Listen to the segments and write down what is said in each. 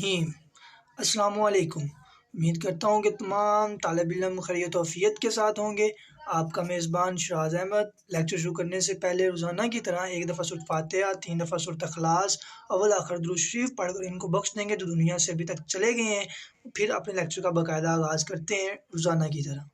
रहीम। अस्सलामुअलैकुम। उम्मीद करता हूँ कि तमाम तालिब इल्म खैरियत व आफ़ियत के साथ होंगे। आपका मेज़बान शराज़ अहमद। लेक्चर शुरू करने से पहले रोज़ाना की तरह एक दफ़ा सूरत फ़ातिहा, 3 दफ़ा सूरत इख़लास, अव्वल आखिर दुरूद शरीफ पढ़कर इनको बख्श देंगे जो दुनिया से अभी तक चले गए हैं। फिर अपने लेक्चर का बाकायदा आगाज़ करते हैं रोज़ाना की तरह।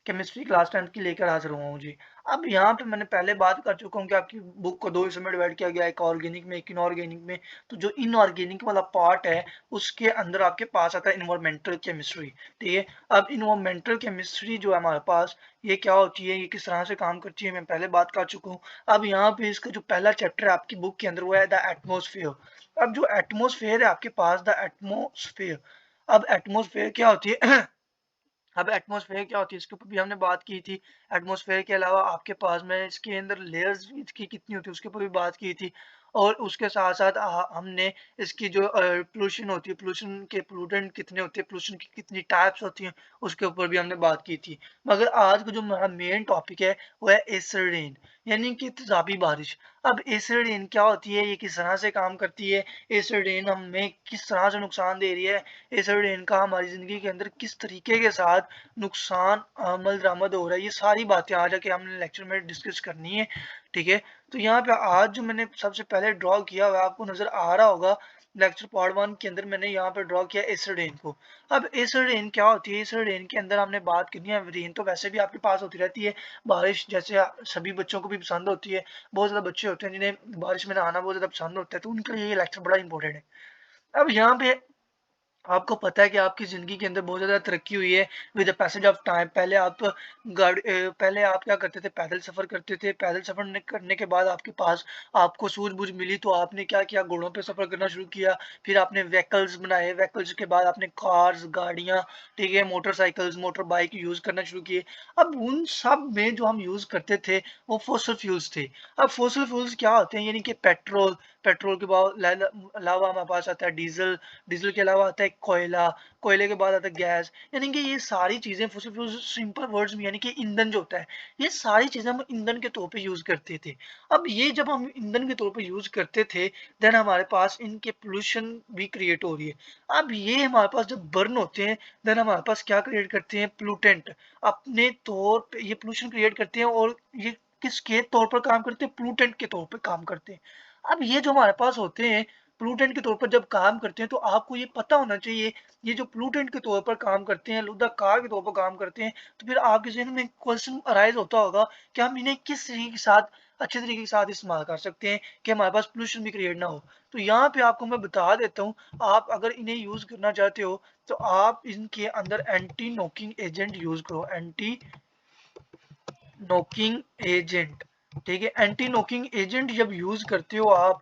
केमिस्ट्री क्लास 10 की लेकर हाजिर हुआ हूँ जी। अब यहाँ पे मैंने पहले बात कर चुका हूँ कि आपकी बुक को 2 हिस्सों में डिवाइड किया गया है, एक ऑर्गेनिक में, एक इनऑर्गेनिक में। तो जो इनऑर्गेनिक वाला पार्ट है, उसके अंदर आपके पास आता है एनवायरमेंटल केमिस्ट्री, ठीक है। अब एनवायरमेंटल केमिस्ट्री जो है हमारे पास, ये क्या होती है, ये किस तरह से काम करती है, मैं पहले बात कर चुका हूँ। अब यहाँ पे इसका जो पहला चैप्टर है आपकी बुक के अंदर, वो है द एटमॉस्फेयर। अब जो एटमॉस्फेयर है आपके पास, द एटमॉस्फेयर, अब एटमॉस्फेयर क्या होती है अब एटमॉस्फेयर क्या होती है, इसके ऊपर भी हमने बात की थी। एटमॉस्फेयर के अलावा आपके पास में इसके अंदर लेयर्स इसकी कितनी होती है, उसके ऊपर भी बात की थी। और उसके साथ साथ हमने इसकी जो पोल्यूशन होती है, पोल्यूशन के पोल्यूटेंट कितने होते हैं, पोल्यूशन की कितनी टाइप्स होती हैं, उसके ऊपर भी हमने बात की थी। मगर आज का जो हमारा मेन टॉपिक है, वो है एसिड रेन, यानी कि तेजाबी बारिश। अब एसिड रेन क्या होती है, ये किस तरह से काम करती है, एसिड रेन हमें किस तरह से नुकसान दे रही है, एसिड रेन का हमारी ज़िंदगी के अंदर किस तरीके के साथ नुकसान अमल दरामद हो रहा है, ये सारी बातें आज जाके हमने लेक्चर में डिस्कस करनी है, ठीक है। तो यहाँ पे आज जो मैंने सबसे पहले ड्रॉ किया हुआ आपको नजर आ रहा होगा, लेक्चर पार्ट 1 के अंदर मैंने यहाँ पे ड्रॉ किया एसिड रेन को। अब एसिड रेन क्या होती है, एसिड रेन के अंदर हमने बात करनी है, रेन तो वैसे भी आपके पास होती रहती है, बारिश जैसे सभी बच्चों को भी पसंद होती है। बहुत ज़्यादा बच्चे होते हैं जिन्हें बारिश में नहाना बहुत ज़्यादा पसंद होता है, तो उनके लिए ये लेक्चर बड़ा इंपॉर्टेंट है। अब यहाँ पे आपको पता है कि आपकी ज़िंदगी के अंदर बहुत ज़्यादा तरक्की हुई है with the passage of time. पहले आप क्या करते थे, पैदल सफ़र करते थे। पैदल सफ़र करने के बाद आपके पास आपको सूझबूझ मिली, तो आपने क्या किया, घोड़ों पे सफ़र करना शुरू किया। फिर आपने व्हीकल्स बनाए, व्हीकल्स के बाद आपने कार्स, गाड़ियाँ, ठीक है, मोटरसाइकिल्स, मोटर बाइक यूज़ करना शुरू किए। अब उन सब में जो हम यूज़ करते थे, वो फॉसिल फ्यूल्स थे। अब फॉसिल फ्यूल्स क्या होते हैं, यानी कि पेट्रोल, पेट्रोल के बाद अलावा हमारे पास आता है डीजल, डीजल के अलावा आता है कोयला, कोयले के बाद आता है गैस। यानी कि ये सारी चीज़ें फॉसिल फ्यूल्स, सिंपल वर्ड्स में यानी कि ईंधन जो होता है, ये सारी चीज़ें हम ईंधन के तौर पे यूज़ करते थे। अब ये जब हम ईंधन के तौर पे यूज़ करते थे, देन हमारे पास इनके पोल्यूशन भी क्रिएट हो रही है। अब ये हमारे पास जब बर्न होते हैं, देन हमारे पास क्या क्रिएट करते हैं, पोल्यूटेंट अपने तौर पे ये पोल्यूशन क्रिएट करते हैं। और ये किसके तौर पर काम करते हैं, पोल्यूटेंट के तौर पे काम करते हैं। अब ये जो हमारे पास होते हैं पोल्यूटेंट के तौर पर जब काम करते हैं, तो आपको ये पता होना चाहिए, ये जो पोल्यूटेंट के तौर पर काम करते हैं, लुदा कार के तौर पर काम करते हैं, तो फिर आपके ज़हन में क्वेश्चन अराइज होता होगा कि हम इन्हें किस तरीके के साथ, अच्छे तरीके के साथ इस्तेमाल कर सकते हैं कि हमारे पास पोल्यूशन भी क्रिएट ना हो। तो यहाँ पे आपको मैं बता देता हूँ, आप अगर इन्हें यूज़ करना चाहते हो, तो आप इनके अंदर एंटी नॉकिंग एजेंट यूज़ करो, एंटी नॉकिंग एजेंट, ठीक है। एंटी नॉकिंग एजेंट जब यूज़ करते हो आप,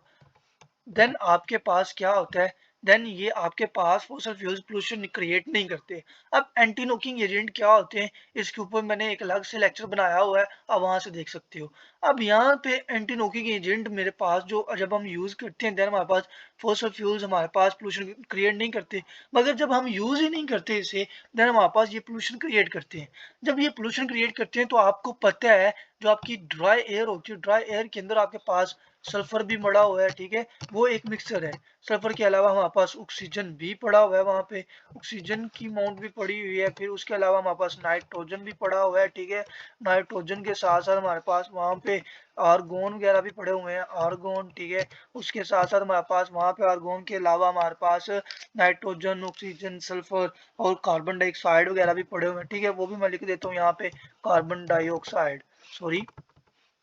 देन आपके पास क्या होता है, देन ये आपके पास फॉसिल फ्यूल्स पोल्यूशन क्रिएट नहीं करते। अब एंटी नॉकिंग एजेंट क्या होते हैं, इसके ऊपर मैंने एक अलग से लेक्चर बनाया हुआ है, आप वहां से देख सकते हो। अब यहाँ पे एंटी नॉकिंग एजेंट मेरे पास जो जब हम यूज करते हैं, देन हमारे पास फॉसिल फ्यूल्स हमारे पास पोल्यूशन क्रिएट नहीं करते। मगर जब हम यूज ही नहीं करते इसे, देन हमारे पास ये पोल्यूशन क्रिएट करते हैं। जब ये पोल्यूशन क्रिएट करते हैं, तो आपको पता है जो आपकी ड्राई एयर होती है, ड्राई एयर के अंदर आपके पास सल्फर भी मड़ा हुआ है, ठीक है, वो एक मिक्सचर है। सल्फर के अलावा हमारे पास ऑक्सीजन भी पड़ा हुआ है, वहाँ पे ऑक्सीजन की अमाउंट भी पड़ी हुई है। फिर उसके अलावा हमारे पास नाइट्रोजन भी पड़ा हुआ है, ठीक है। नाइट्रोजन के साथ साथ हमारे पास वहाँ पे आर्गोन वगैरह भी पड़े हुए हैं, आर्गोन, ठीक है। उसके साथ साथ हमारे पास वहाँ पे आर्गोन के अलावा हमारे पास नाइट्रोजन, ऑक्सीजन, सल्फर और कार्बन डाइऑक्साइड वगैरह भी पड़े हुए हैं, ठीक है। वो भी मैं लिख देता हूँ यहाँ पे, carbon dioxide, sorry,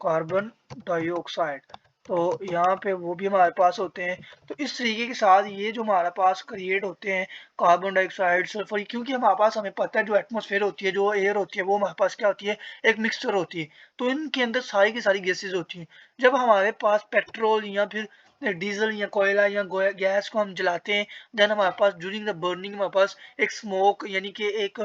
carbon dioxide. तो यहाँ पे वो भी हमारे पास होते हैं। तो इस तरीके के साथ ये जो हमारे पास क्रिएट होते हैं, कार्बन डाइऑक्साइड, सल्फर, क्योंकि हमारे पास, हमें पता है जो एटमॉस्फेयर होती है, जो एयर होती है, वो हमारे पास क्या होती है, एक मिक्सचर होती है। तो इनके अंदर सारी की सारी गैसेज होती हैं। जब हमारे पास पेट्रोल या फिर डीजल या कोयला या गैस को हम जलाते हैं, देन हमारे पास ड्यूरिंग द बर्निंग हमारे पास एक स्मोक, यानी कि एक,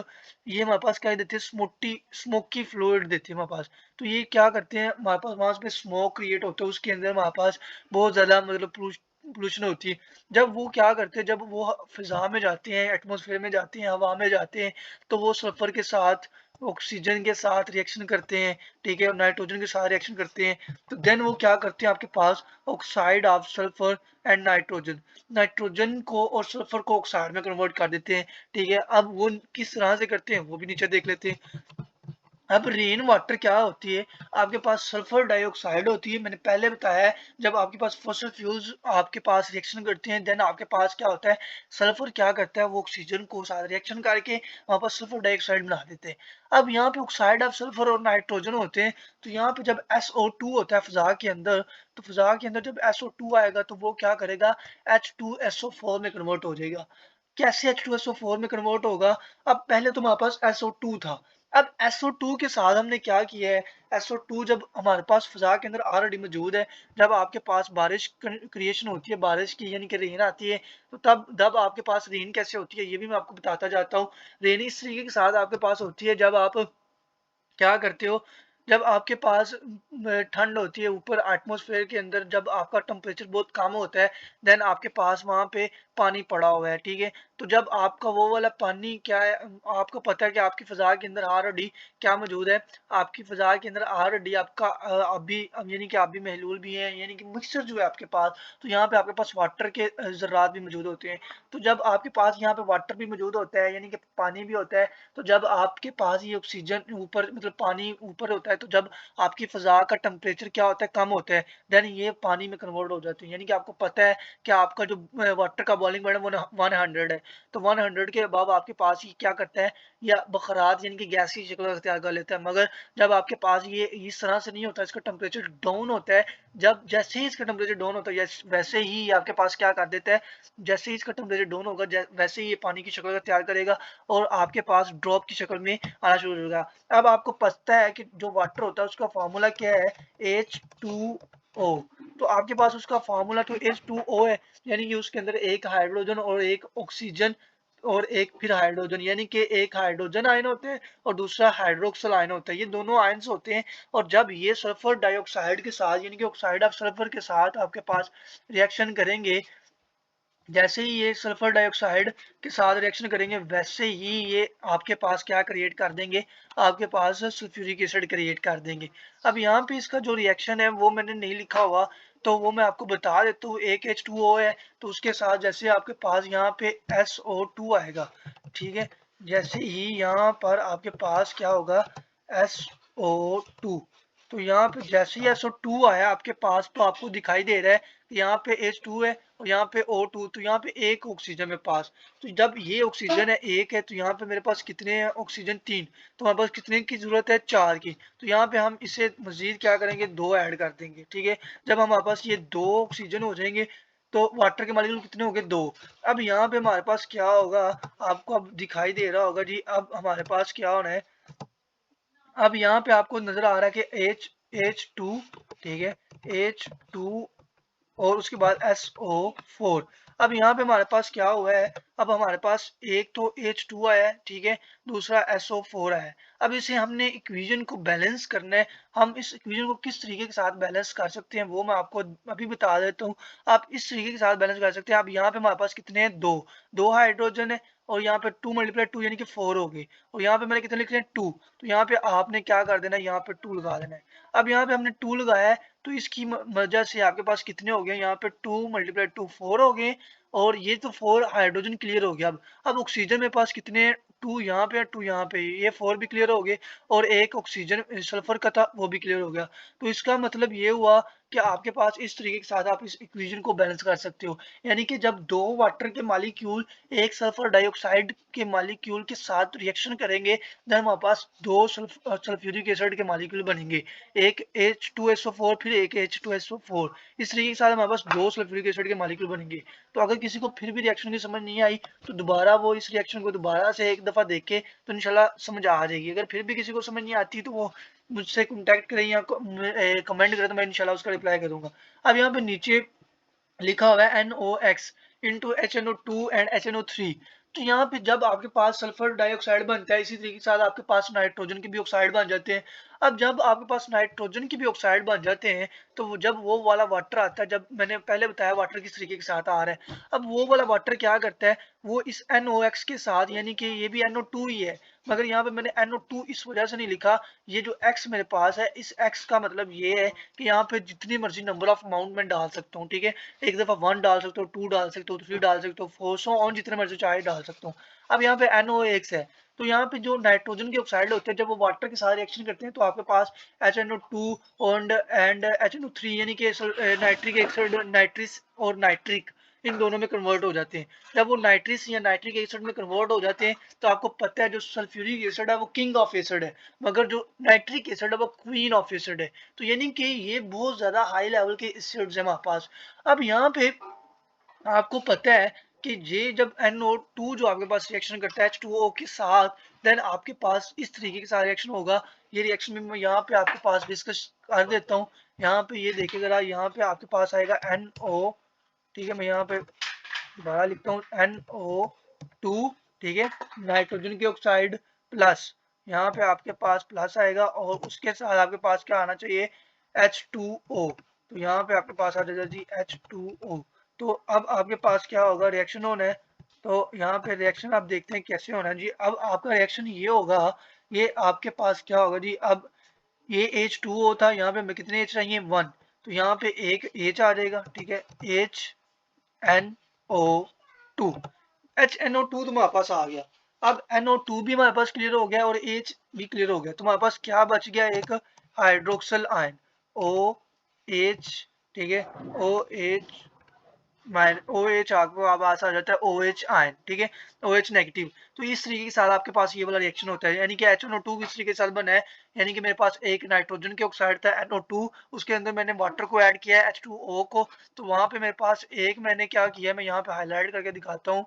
ये हमारे पास क्या देते हैं, स्मोकी फ्लूइड देते हैं हमारे पास। तो ये क्या करते हैं, हमारे पास वहां पे स्मोक क्रिएट होता है, उसके अंदर हमारे पास बहुत ज्यादा मतलब पोल्यूशन होती है। जब वो क्या करते हैं, जब वो फिजा में जाते हैं, एटमॉस्फेयर में जाते हैं, हवा में जाते हैं, तो वो सल्फर के साथ ऑक्सीजन के साथ रिएक्शन करते हैं, ठीक है, और नाइट्रोजन के साथ रिएक्शन करते हैं, तो देन वो क्या करते हैं, आपके पास oxide of sulphur and nitrogen, nitrogen को और सल्फर को ऑक्साइड में कन्वर्ट कर देते हैं, ठीक है। अब वो किस तरह से करते हैं वो भी नीचे देख लेते हैं। अब रेन वाटर क्या होती है, आपके पास सल्फर डाइऑक्साइड होती है, मैंने पहले बताया है, जब आपके पास फॉसिल फ्यूल्स आपके पास रिएक्शन करते हैं, देन आपके पास क्या होता है, सल्फर क्या करता है, वो ऑक्सीजन को साथ रिएक्शन करके वहां पर सल्फर डाइऑक्साइड बना देते हैं। अब यहाँ पे ऑक्साइड ऑफ सल्फर और नाइट्रोजन होते हैं, तो यहाँ पे जब SO2 होता है फिजा के अंदर, तो फिजा के अंदर जब SO2 आएगा तो वो क्या करेगा, H2SO4 में कन्वर्ट हो जाएगा। कैसे H2SO4 में कन्वर्ट होगा, अब पहले तो हमारे पास SO2 था, अब SO2 के साथ हमने क्या किया है, SO2 जब हमारे पास फिजा के अंदर ऑलरेडी मौजूद है, जब आपके पास बारिश क्रिएशन होती है, बारिश की यानी कि रेन आती है, तो तब आपके पास रेन कैसे होती है ये भी मैं आपको बताता जाता हूँ। रेन इस तरीके के साथ आपके पास होती है, जब आप क्या करते हो, जब आपके पास ठंड होती है ऊपर एटमॉस्फेयर के अंदर, जब आपका टेम्परेचर बहुत कम होता है, देन आपके पास वहां पे पानी पड़ा हुआ है, ठीक है। तो जब आपका वो वाला पानी क्या है, आपको पता है कि आपकी फिजा के अंदर ऑलरेडी क्या मौजूद है, आपकी फिजा के अंदर ऑलरेडी आपका अभी यानी कि अभी महलूल भी है, यानी कि मिक्सचर जो है आपके पास, तो यहाँ पे आपके पास वाटर के जर्रात भी मौजूद होते हैं। तो जब आपके पास यहाँ पे वाटर भी मौजूद होता है, यानी कि पानी भी होता है, तो जब आपके पास ये ऑक्सीजन ऊपर मतलब पानी ऊपर होता है, तो जब आपकी फिजा का टेम्परेचर क्या होता है, कम होता है, देन ये पानी में कन्वर्ट हो जाते हैं। यानी कि आपको पता है कि आपका जो वाटर का बॉइलिंग पॉइंट है वो 100 है, तो 100 के अबव आपके पास ये क्या करता है, या बखरात यानी कि गैस की शक्ल अख्तियार कर लेता है। मगर जब आपके पास ये इस तरह से नहीं होता, इसका टेम्परेचर डाउन होता है, जब जैसे ही इसका टेम्परेचर डाउन होता है वैसे ही आपके पास क्या कर देता है, जैसे ही इसका टेम्परेचर डाउन होगा वैसे ही ये पानी की शक्ल तैयार करेगा और आपके पास ड्रॉप की शक्ल में आना शुरू होगा। अब आपको पता है कि जो वाटर होता है उसका फार्मूला क्या है, H2O। तो आपके पास उसका फार्मूला तो H2O है, यानी कि उसके अंदर एक हाइड्रोजन और एक ऑक्सीजन और एक फिर हाइड्रोजन, यानी कि एक हाइड्रोजन आयन होते हैं और दूसरा हाइड्रोक्सिल आयन होता है, ये दोनों आयन्स होते हैं। और जब ये सल्फर डाइऑक्साइड के साथ यानी कि ऑक्साइड ऑफ सल्फर के साथ आपके पास रिएक्शन करेंगे, जैसे ही ये सल्फर डाइऑक्साइड के साथ रिएक्शन करेंगे वैसे ही ये आपके पास क्या क्रिएट कर देंगे, आपके पास सल्फ्यूरिक एसिड क्रिएट कर देंगे। अब यहाँ पे इसका जो रिएक्शन है वो मैंने नहीं लिखा हुआ, तो वो मैं आपको बता देता हूँ। एक H2O है, तो उसके साथ जैसे आपके पास यहाँ पे SO2 आएगा, ठीक है, जैसे ही यहाँ पर आपके पास क्या होगा, SO2, तो यहाँ पे जैसे ही SO2 आया आपके पास, तो आपको दिखाई दे रहा है कि यहाँ पे H2 है और यहाँ पे O2, तो यहाँ पे एक ऑक्सीजन मेरे पास। तो जब ये ऑक्सीजन है एक है, तो यहाँ पे मेरे पास कितने हैं ऑक्सीजन, 3, तो हमारे पास कितने की जरूरत है, 4 की। तो यहाँ पे हम इसे मजीद क्या करेंगे, 2 ऐड कर देंगे, ठीक है। जब हमारे पास ये 2 ऑक्सीजन हो जाएंगे तो वाटर के मालिक्यूल कितने हो गए, 2। अब यहाँ पे हमारे पास क्या होगा, आपको अब दिखाई दे रहा होगा जी, अब हमारे पास क्या होना है, अब यहाँ पे आपको नजर आ रहा है कि H2, ठीक है, H2 और उसके बाद SO4। अब यहाँ पे हमारे पास क्या हुआ है, अब हमारे पास एक तो H2 आया है, ठीक है, दूसरा SO4 आया है। अब इसे हमने इक्वेशन को बैलेंस करना है। हम इस इक्वेशन को किस तरीके के साथ बैलेंस कर सकते हैं वो मैं आपको अभी बता देता हूँ। आप इस तरीके के साथ बैलेंस कर सकते हैं। अब यहाँ पे हमारे पास कितने हैं, दो हाइड्रोजन है और यहाँ पे 2 × 2 यानी कि 4 हो गई, और यहाँ पे मैंने कितने लिख रहे हैं, 2। तो यहाँ पे आपने क्या कर देना है, यहाँ पे 2 लगा देना है। अब यहाँ पे हमने 2 लगाया है, तो इसकी वजह से आपके पास कितने हो गए, यहाँ पे 2 × 2 4 हो गए, और ये तो 4 हाइड्रोजन क्लियर हो गया। अब ऑक्सीजन मेरे पास कितने, 2 यहाँ पे 2 यहाँ पे, ये 4 भी क्लियर हो गए, और एक ऑक्सीजन सल्फर का था वो भी क्लियर हो गया। तो इसका मतलब ये हुआ कि आपके पास इस तरीके के साथ आप इस इक्वेशन को बैलेंस कर सकते हो। यानी कि जब 2 वाटर के मॉलिक्यूल एक सल्फर डाइऑक्साइड के मॉलिक्यूल के साथ रिएक्शन करेंगे, देन हमारे पास 2 सल्फ्यूरिक एसिड के मॉलिक्यूल बनेंगे, एक H2SO4 फिर एक H2SO4। इस तरीके के साथ हमारे पास 2 सल्फ्यूरिक एसिड के मॉलिक्यूल बनेंगे। तो अगर किसी को फिर भी रिएक्शन की समझ नहीं आई, तो दोबारा वो इस रिएक्शन को दोबारा से एक दफा देखे तो इंशाल्लाह समझ आ जाएगी। अगर फिर भी किसी को समझ नहीं आती तो वो मुझसे कॉन्टैक्ट करें या कमेंट करें, तो मैं इंशाल्लाह उसका रिप्लाई करूंगा। अब यहाँ पे नीचे लिखा हुआ है NOx into HNO2 and HNO3। तो यहाँ पे जब आपके पास सल्फर डाइऑक्साइड बनता है, इसी तरीके के साथ आपके पास नाइट्रोजन के भी ऑक्साइड बन जाते हैं। अब जब आपके पास नाइट्रोजन की भी ऑक्साइड बन जाते हैं, तो जब वो वाला वाटर आता है, जब मैंने पहले बताया वाटर किस तरीके के साथ आ रहा है, अब वो वाला वाटर क्या करता है, वो इस NOx के साथ, यानी कि ये भी NO2 ही है, मगर यहाँ पे मैंने NO2 इस वजह से नहीं लिखा, ये जो x मेरे पास है, इस x का मतलब ये है कि यहाँ पे जितनी मर्जी नंबर ऑफ अमाउंट मैं डाल सकता हूँ, ठीक है। एक दफा 1 डाल सकता हूँ, 2 डाल सकता हूँ, 3 डाल सकता हूँ, 4 सो ऑन, जितने मर्जी चाहे डाल सकता हूँ। अब यहाँ पे NOx है, तो यहाँ पे जो नाइट्रोजन के ऑक्साइड होते हैं, जब वो वाटर के साथ रिएक्शन करते हैं तो आपके पास HNO2 एंड HNO3 यानी कि नाइट्रिक एसिड, नाइट्रिस और नाइट्रिक, इन दोनों में कन्वर्ट हो जाते हैं। जब वो नाइट्रिस या नाइट्रिक एसिड में कन्वर्ट हो जाते हैं तो आपको पता है जो सल्फ्यूरिक एसिड है वो किंग ऑफ एसिड है, मगर जो नाइट्रिक एसिड है वो क्वीन ऑफ एसिड है। तो यानी कि ये बहुत ज्यादा हाई लेवल के एसिड्स हैं हमारे पास। अब यहाँ पे आपको पता है कि ये जब NO2 जो आपके पास रिएक्शन करता है H2O के साथ, देन आपके पास इस तरीके के साथ रिएक्शन होगा। ये रिएक्शन भी मैं यहाँ पे आपके पास डिस्कस कर देता हूँ। यहाँ पे ये देखिए जरा, यहाँ पे आपके पास आएगा NO, ठीक है। मैं यहाँ पे दोबारा लिखता हूँ NO2, ठीक है, नाइट्रोजन की ऑक्साइड प्लस, यहाँ पे आपके पास प्लस आएगा और उसके साथ आपके पास क्या आना चाहिए, H2O। तो यहाँ पे आपके पास आ जाएगा जी H2O। तो अब आपके पास क्या होगा, रिएक्शन होना है। तो यहाँ पे रिएक्शन आप देखते हैं कैसे होना है जी। अब आपका रिएक्शन ये होगा, ये आपके पास क्या होगा जी। अब ये H2O था, यहाँ पे हमें कितने H चाहिए, 1, तो यहाँ पे एक H आ जाएगा, ठीक है, HNO2, HNO2 तुम्हारे पास आ गया। अब NO2 भी हमारे पास क्लियर हो गया और H भी क्लियर हो गया। तुम्हारे पास क्या बच गया, एक हाइड्रोक्सल आयन OH, ठीक है, OH OH आपको आवाज आ जाता है OH आयन, ठीक है, OH नेगेटिव। तो इस तरीके के साथ आपके पास ये वाला रिएक्शन होता है, यानी कि HNO2 किस तरीके के साथ बना है, यानी कि मेरे पास एक नाइट्रोजन के ऑक्साइड था NO2, उसके अंदर मैंने वाटर को ऐड किया है H2O को, तो वहां पे मेरे पास एक मैंने क्या किया है, मैं यहाँ पे हाईलाइट करके दिखाता हूँ।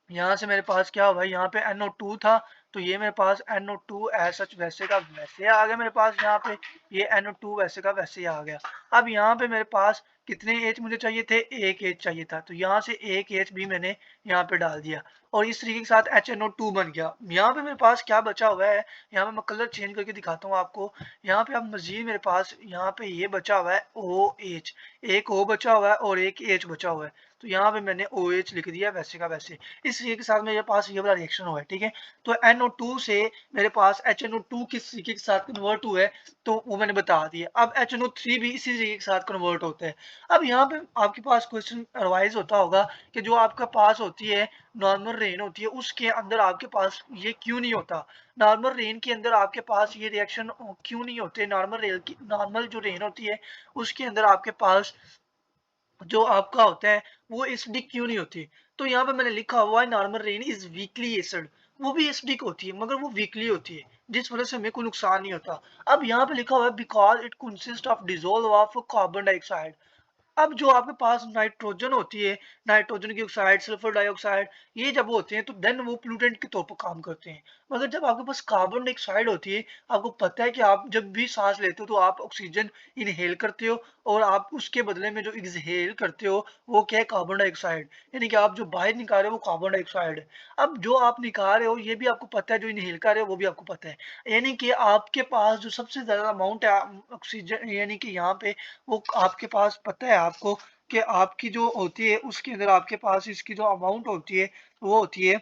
यहाँ से मेरे पास क्या हुआ, यहाँ पे NO2 था, तो ये मेरे पास NO2 सच वैसे का वैसे आ गया मेरे पास, यहाँ पे ये NO2 वैसे का वैसे ही आ गया। अब यहाँ पे मेरे पास कितने H मुझे चाहिए थे, एक H चाहिए था, तो यहाँ से एक H भी मैंने यहाँ पे डाल दिया और इस तरीके के साथ HNO2 बन गया। यहाँ पे मेरे पास क्या बचा हुआ है, यहाँ पे मैं कलर चेंज करके दिखाता हूँ आपको। यहाँ पे अब मजीद मेरे पास यहाँ पे ये बचा हुआ है OH, एक O बचा हुआ है और एक H बचा हुआ है, तो यहाँ पे मैंने OH लिख दिया वैसे का वैसे। इस तरीके के साथ मेरे पास ये वाला रिएक्शन हुआ है, ठीक है। तो NO2 से मेरे पास HNO2 किस तरीके के साथ कन्वर्ट हुआ है तो वो मैंने बता दिया। अब HNO3 भी इसी तरीके के साथ कन्वर्ट होता है। अब यहाँ पे आपके पास क्वेश्चन अरवाइज होता होगा कि जो आपका पास होती है नॉर्मल रेन होती है, उसके अंदर आपके पास ये क्यों नहीं होता, नॉर्मल रेन के अंदर आपके पास ये रिएक्शन क्यों नहीं होते, नॉर्मल जो रेन होती है उसके अंदर आपके पास जो आपका होता है वो एसिडिक क्यों नहीं होती। तो यहाँ पे मैंने लिखा हुआ है normal rain is weekly acid, वो भी एसिडिक होती है मगर वो वीकली होती है, जिस वजह से हमें कोई नुकसान नहीं होता। अब यहाँ पे लिखा हुआ है because it consist of dissolve of carbon dioxide. अब जो आपके पास नाइट्रोजन होती है, नाइट्रोजन की ऑक्साइड, सल्फर डाइऑक्साइड, ये जब होते हैं तो देन वो पोल्यूटेंट के तौर पर काम करते हैं। मगर जब आपके पास कार्बन डाइऑक्साइड होती है, आपको पता है कि आप जब भी सांस लेते हो तो आप ऑक्सीजन इनहेल करते हो और आप उसके बदले में जो एक्सहेल करते हो वो क्या है, कार्बन डाइऑक्साइड, यानी कि आप जो बाहर निकाल रहे हो वो कार्बन डाइऑक्साइड है। अब जो आप निकाल रहे हो ये भी आपको पता है, जो इनहेल कर रहे हो वो भी आपको पता है, यानी कि आपके पास जो सबसे ज्यादा अमाउंट है ऑक्सीजन, यानी कि यहाँ पे वो आपके पास पता है आपको कि आपकी जो होती है उसके अंदर आपके पास इसकी जो अमाउंट होती है वो होती है,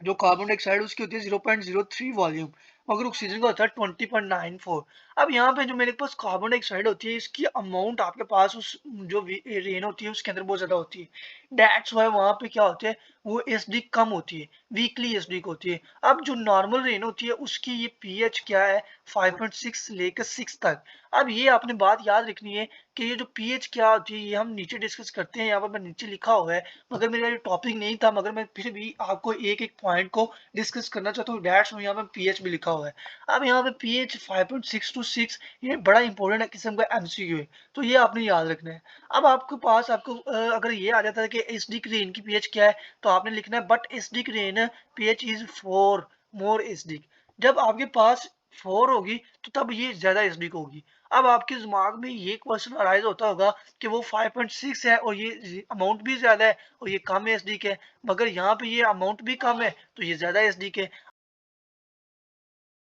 जो कार्बन डाइऑक्साइड उसकी होती है 0.03 वॉल्यूम, मगर ऑक्सीजन का होता है 20.94। अब यहाँ पे जो मेरे पास कार्बन डाइऑक्साइड होती है इसकी अमाउंट आपके पास उस जो रेन होती है उसके अंदर बहुत ज्यादा होती है, दैट्स वाई वहाँ पे क्या होता है वो एसिडिक कम होती है, वीकली एसिडिक होती है। अब जो नॉर्मल रेन होती है उसकी ये पीएच क्या है, 5.6 लेकर 6 तक। अब ये आपने बात याद रखनी है कि ये जो पीएच क्या होती है ये हम नीचे डिस्कस करते हैं, यहाँ पर मैं नीचे लिखा हुआ है, मगर मेरा ये टॉपिक नहीं था, मगर मैं फिर भी आपको एक एक पॉइंट को डिस्कस करना चाहता हूँ, डैट्स में यहाँ पे पीएच भी लिखा हुआ है। अब यहाँ पे पीएच 5.6 to 6 ये बड़ा इंपॉर्टेंट किस्म का एमसीक्यू है, तो ये आपने याद रखना है। अब आपके पास आपको अगर ये आ जाता है कि एसिडिक रेन की पीएच क्या है तो आपने लिखना है but acidic rain pH is 4 more acidic. जब आपके पास 4 होगी तो तब ये ज्यादा एसिडिक होगी। अब आपके दिमाग में ये क्वेश्चन अराइज होता होगा कि वो 5.6 है और ये अमाउंट भी ज्यादा है और ये कम एसिडिक है, मगर यहाँ पे ये अमाउंट भी कम है तो ये ज्यादा एसिडिक है।